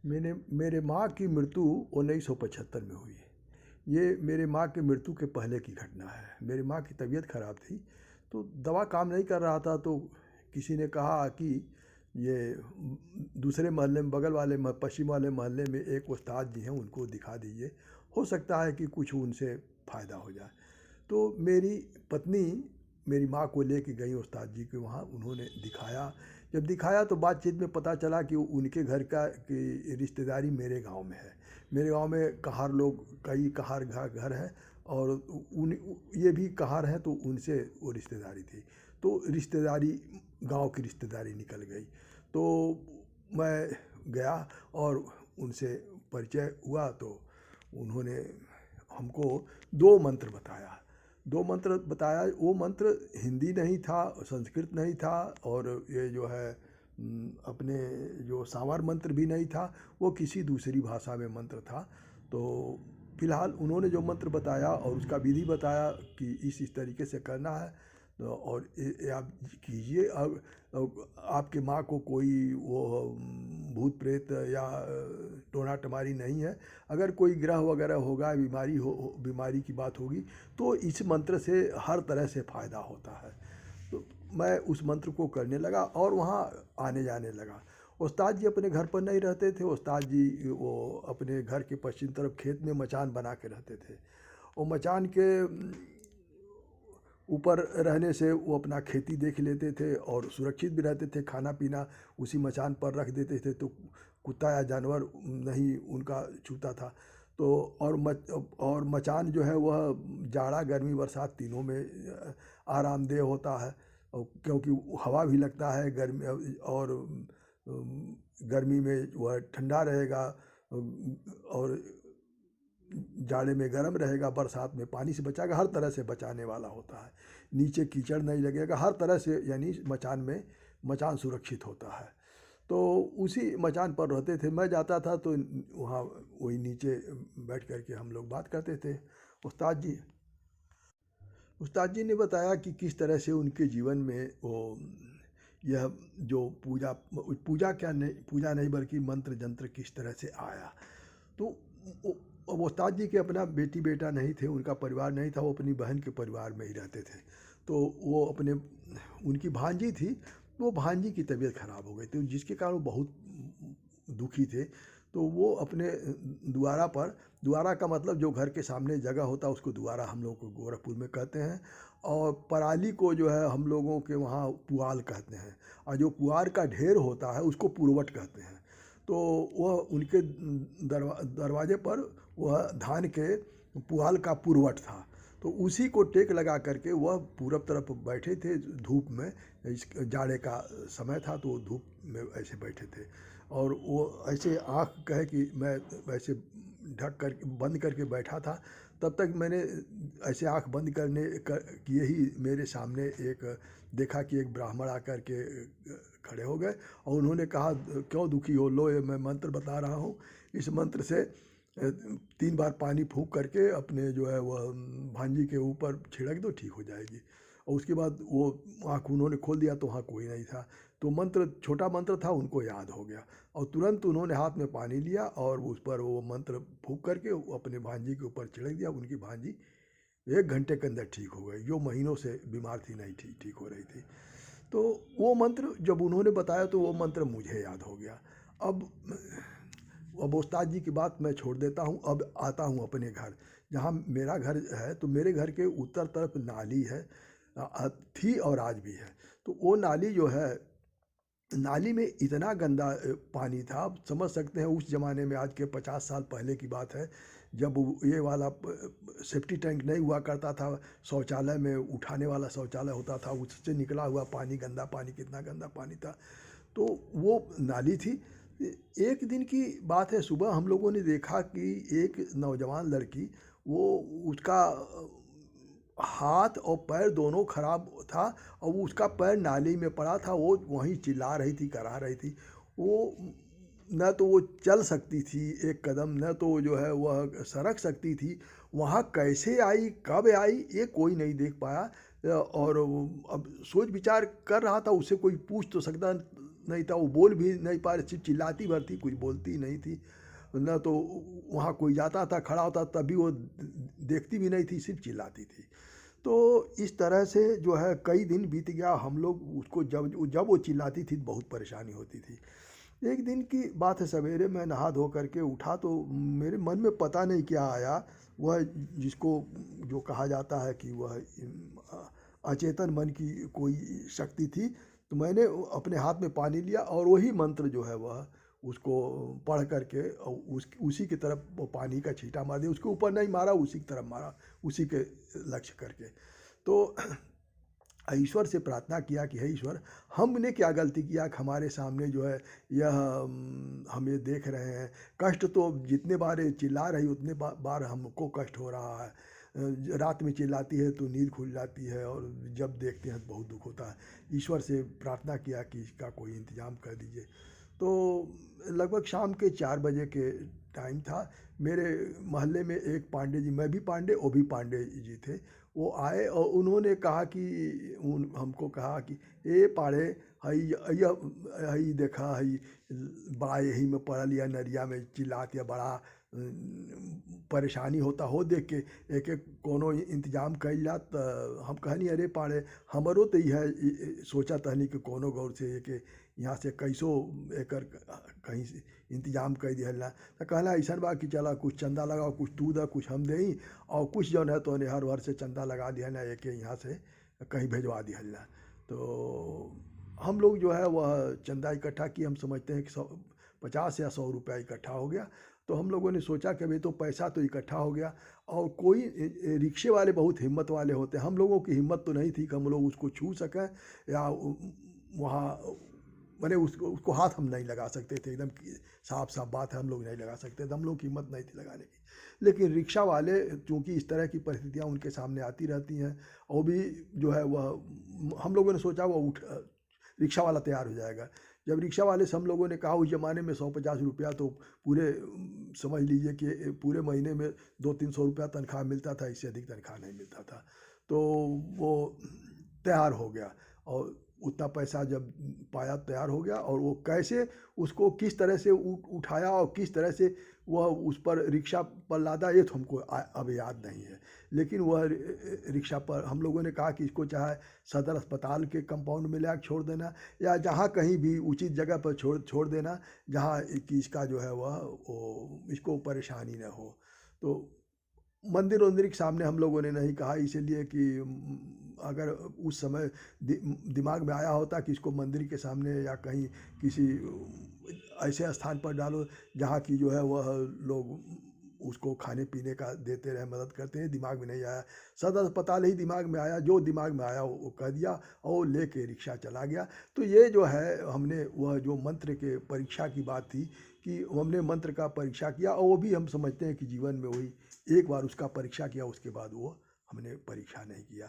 मेरे माँ की मृत्यु 1975 में हुई। ये मेरे माँ की मृत्यु के पहले की घटना है। मेरी माँ की तबीयत खराब थी, तो दवा काम नहीं कर रहा था, तो किसी ने कहा कि ये दूसरे मोहल्ले में, बगल वाले पश्चिम वाले मोहल्ले में एक उस्ताद जी हैं, उनको दिखा दीजिए, हो सकता है कि कुछ उनसे फ़ायदा हो जाए। तो मेरी पत्नी मेरी माँ को लेके गई उस्ताद जी के वहाँ, उन्होंने दिखाया। जब दिखाया तो बातचीत में पता चला कि उनके घर का की रिश्तेदारी मेरे गांव में है। मेरे गांव में कहार लोग, कई कहार घर है, और उन ये भी कहार हैं, तो उनसे वो रिश्तेदारी थी। तो रिश्तेदारी, गांव की रिश्तेदारी निकल गई। तो मैं गया और उनसे परिचय हुआ, तो उन्होंने हमको 2 मंत्र बताया। 2 मंत्र बताया। वो मंत्र हिंदी नहीं था, संस्कृत नहीं था, और ये जो है अपने जो सांवर मंत्र भी नहीं था, वो किसी दूसरी भाषा में मंत्र था। तो फिलहाल उन्होंने जो मंत्र बताया और उसका विधि बताया कि इस तरीके से करना है, तो और ये आप कीजिए। अब आपके माँ को कोई वो भूत प्रेत या टोना टमारी नहीं है। अगर कोई ग्रह वगैरह होगा, बीमारी की बात होगी, तो इस मंत्र से हर तरह से फ़ायदा होता है। तो मैं उस मंत्र को करने लगा और वहाँ आने जाने लगा। उस्ताद जी अपने घर पर नहीं रहते थे। उस्ताद जी वो अपने घर के पश्चिम तरफ खेत में मचान बना के रहते थे। वो मचान के ऊपर रहने से वो अपना खेती देख लेते थे और सुरक्षित भी रहते थे। खाना पीना उसी मचान पर रख देते थे, तो कुत्ता या जानवर नहीं उनका छूता था। तो और मचान जो है वह जाड़ा, गर्मी, बरसात तीनों में आरामदेह होता है, और क्योंकि हवा भी लगता है गर्मी, और गर्मी में वह ठंडा रहेगा, और जाड़े में गर्म रहेगा, बरसात में पानी से बचाएगा, हर तरह से बचाने वाला होता है। नीचे कीचड़ नहीं लगेगा, हर तरह से, यानी मचान सुरक्षित होता है। तो उसी मचान पर रहते थे। मैं जाता था तो वहाँ वही नीचे बैठ कर के हम लोग बात करते थे। उस्ताद जी उस्ताद जी ने बताया कि किस तरह से उनके जीवन में वो यह जो पूजा क्या नहीं, पूजा नहीं बल्कि मंत्र जंत्र किस तरह से आया। तो अब उस्ताद जी के अपना बेटी बेटा नहीं थे, उनका परिवार नहीं था, वो अपनी बहन के परिवार में ही रहते थे। तो वो अपने, उनकी भांजी थी, तो वो भांजी की तबीयत खराब हो गई थी, जिसके कारण वो बहुत दुखी थे। तो वो अपने दुआरा का मतलब जो घर के सामने जगह होता है उसको दुआरा हम लोग को गोरखपुर में कहते हैं, और पराली को जो है हम लोगों के वहाँ पुआल कहते हैं, और जो पुआर का ढेर होता है उसको पुरवट कहते हैं। तो वह उनके दरवाजे पर वह धान के पुआल का पुरवट था। तो उसी को टेक लगा करके वह पूरब तरफ बैठे थे धूप में। इस जाड़े का समय था, तो वो धूप में ऐसे बैठे थे, और वो ऐसे आँख कहे कि मैं ऐसे ढक कर बंद करके बैठा था। तब तक मैंने ऐसे आँख बंद किए ही मेरे सामने एक देखा कि एक ब्राह्मण आकर के खड़े हो गए, और उन्होंने कहा, क्यों दुखी हो? लो, ये मैं मंत्र बता रहा हूँ, इस मंत्र से 3 बार पानी फूंक करके अपने जो है वह भांजी के ऊपर छिड़क दो, ठीक हो जाएगी। और उसके बाद वो आँख उन्होंने खोल दिया, तो वहाँ कोई नहीं था। तो मंत्र, छोटा मंत्र था, उनको याद हो गया, और तुरंत उन्होंने हाथ में पानी लिया और उस पर वो मंत्र फूंक करके अपने भांजी के ऊपर छिड़क दिया। उनकी भांजी 1 घंटे के अंदर ठीक हो गई, जो महीनों से बीमार थी, नहीं ठीक हो रही थी। तो वो मंत्र जब उन्होंने बताया तो वो मंत्र मुझे याद हो गया। अब उस्ताद जी की बात मैं छोड़ देता हूँ, अब आता हूँ अपने घर। जहाँ मेरा घर है, तो मेरे घर के उत्तर तरफ नाली है, थी और आज भी है। तो वो नाली जो है, नाली में इतना गंदा पानी था, आप समझ सकते हैं उस ज़माने में, आज के 50 साल पहले की बात है, जब ये वाला सेफ्टी टैंक नहीं हुआ करता था। शौचालय में उठाने वाला शौचालय होता था, उससे निकला हुआ पानी, गंदा पानी, कितना गंदा पानी था। तो वो नाली थी। एक दिन की बात है, सुबह हम लोगों ने देखा कि एक नौजवान लड़की, वो उसका हाथ और पैर दोनों खराब था, और वो उसका पैर नाली में पड़ा था। वो वहीं चिल्ला रही थी, करा रही थी। वो न तो वो चल सकती थी एक कदम, न तो जो है वह सरक सकती थी। वहाँ कैसे आई, कब आई, ये कोई नहीं देख पाया। और अब सोच विचार कर रहा था, उससे कोई पूछ तो सकता नहीं था, वो बोल भी नहीं पा रही, सिर्फ चिल्लाती भर थी, कुछ बोलती नहीं थी। न तो वहाँ कोई जाता था खड़ा होता तब भी वो देखती भी नहीं थी, सिर्फ चिल्लाती थी। तो इस तरह से जो है कई दिन बीत गया, हम लोग उसको जब जब वो चिल्लाती थी बहुत परेशानी होती थी। एक दिन की बात है, सवेरे मैं नहा धो करके उठा तो मेरे मन में पता नहीं क्या आया, वह जिसको जो कहा जाता है कि वह अचेतन मन की कोई शक्ति थी। तो मैंने अपने हाथ में पानी लिया और वही मंत्र जो है वह उसको पढ़ करके और उसी की तरफ वो पानी का छींटा मार दिया, उसके ऊपर नहीं मारा, उसी की तरफ मारा, उसी के लक्ष्य करके। तो ईश्वर से प्रार्थना किया कि हे ईश्वर, हमने क्या गलती किया कि हमारे सामने जो है यह हम ये देख रहे हैं, कष्ट तो जितने बार ये चिल्ला रही उतने बार हमको कष्ट हो रहा है। रात में चिल्लाती है तो नींद खुल जाती है और जब देखते हैं तो बहुत दुख होता है। ईश्वर से प्रार्थना किया कि इसका कोई इंतज़ाम कर दीजिए। तो लगभग शाम के 4 बजे के टाइम था। मेरे मोहल्ले में एक पांडे जी, मैं भी पांडे, वो भी पांडे जी थे। वो आए और उन्होंने कहा कि हमको कहा कि ए पाड़े, हई हई देखा हई बड़ा यही में पड़ल या नरिया में चिल्लात या बड़ा परेशानी होता हो देख के, एक एक कोनो इंतजाम कइल जात। हम कहनी अरे पाड़े, हमरो तो यह सोचा तहनी कि कोनो गौर से ये यहाँ से कैसो एकर कहीं से इंतजाम कर दिहल ना। तो कहला ऐसा बा कि चला कुछ चंदा लगाओ, कुछ तू दा कुछ हम दें, और कुछ जौन है तो हर भर से चंदा लगा दिया ना, एक यहाँ से कहीं भेजवा दिहल ना। तो हम लोग जो है वह चंदा इकट्ठा किए, हम समझते हैं कि 50 या 100 रुपया इकट्ठा हो गया। तो हम लोगों ने सोचा कि अभी तो पैसा तो इकट्ठा हो गया, और कोई रिक्शे वाले बहुत हिम्मत वाले होते हैं, हम लोगों की हिम्मत तो नहीं थी कि हम लोग उसको छू सकें या वहाँ मैंने उसको हाथ हम नहीं लगा सकते थे, एकदम साफ साफ बात है, हम लोग नहीं लगा सकते थे, हम लोग की हिम्मत नहीं थी लगाने की। लेकिन रिक्शा वाले, चूँकि इस तरह की परिस्थितियाँ उनके सामने आती रहती हैं, और भी जो है वह हम लोगों ने सोचा वह रिक्शा वाला तैयार हो जाएगा। जब रिक्शा वाले से हम लोगों ने कहा, उस ज़माने में 150 रुपया तो पूरे समझ लीजिए कि पूरे महीने में 200-300 रुपया तनख्वाह मिलता था, इससे अधिक तनख्वाह नहीं मिलता था। तो वो तैयार हो गया, और उतना पैसा जब पाया तैयार हो गया, और वो कैसे उसको किस तरह से उठाया और किस तरह से वह उस पर रिक्शा पर लादा, ये तो हमको अब याद नहीं है। लेकिन वह रिक्शा पर हम लोगों ने कहा कि इसको चाहे सदर अस्पताल के कंपाउंड में ले छोड़ देना, या जहाँ कहीं भी उचित जगह पर छोड़ देना, जहाँ कि इसका जो है वह इसको परेशानी न हो। तो मंदिर वंदिर के सामने हम लोगों ने नहीं कहा, इसीलिए कि अगर उस समय दिमाग में आया होता कि इसको मंदिर के सामने या कहीं किसी ऐसे स्थान पर डालो जहाँ की जो है वह लोग उसको खाने पीने का देते रहे, मदद करते हैं, दिमाग में नहीं आया। सदर अस्पताल ही दिमाग में आया, जो दिमाग में आया वो कह दिया और लेके रिक्शा चला गया। तो ये जो है हमने वह जो मंत्र के परीक्षा की बात थी कि हमने मंत्र का परीक्षा किया, और वो भी हम समझते हैं कि जीवन में वही एक बार उसका परीक्षा किया, उसके बाद वो हमने परीक्षा नहीं किया।